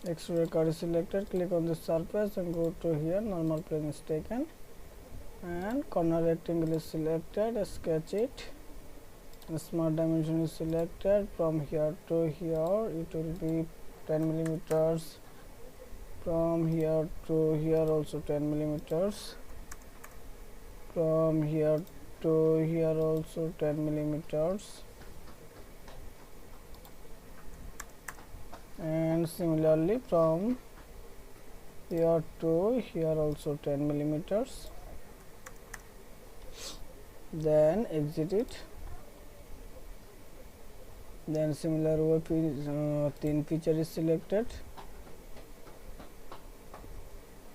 extrude card is selected, click on the surface and go to here, normal plane is taken and corner rectangle is selected, sketch it, and smart dimension is selected. From here to here it will be 10 millimeters, from here to here also 10 millimeters, from here to here also 10 millimeters, and similarly from here to here also 10 millimeters. Then exit it. Then similar way thin feature is selected.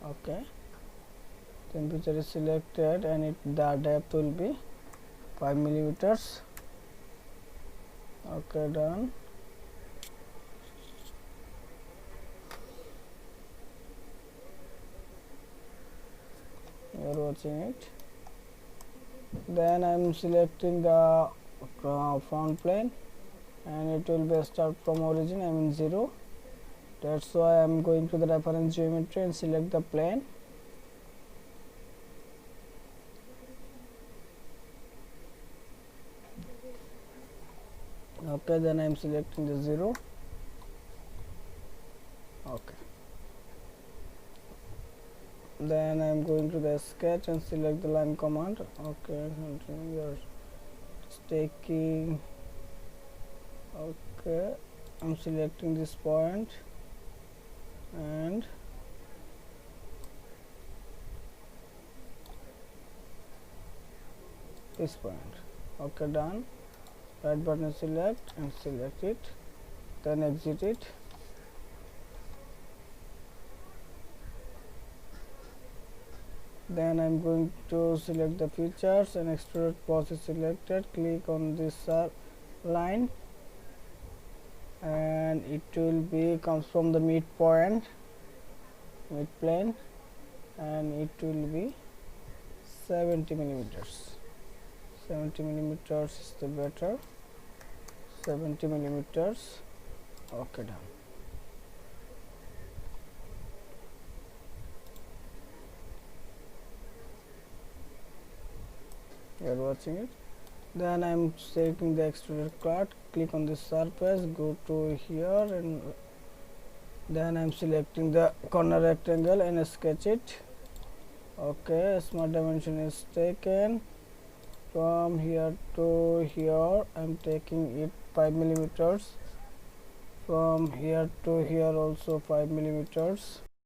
Okay, thin feature is selected and the depth will be 5 millimeters. Okay, done. You are watching it. Then I am selecting the front plane and it will be start from origin, I mean 0. That's why I am going to the reference geometry and select the plane. Okay, then I am selecting the 0. Okay, then I am going to the sketch and select the line command. Okay, we are taking. Okay, I'm selecting this point and this point. Okay, done. Right button select and select it, then exit it. Then I'm going to select the features and extrude boss is selected, click on this line and it will be comes from the midpoint, mid plane, and it will be 70 millimeters. 70 millimeters is the better. 70 millimeters. Okay, done. You are watching it. Then I am taking the extruded card, click on this surface, go to here, and then I am selecting the corner rectangle and sketch it. Okay, smart dimension is taken. From here to here I am taking it 5 millimeters, from here to here also 5 millimeters,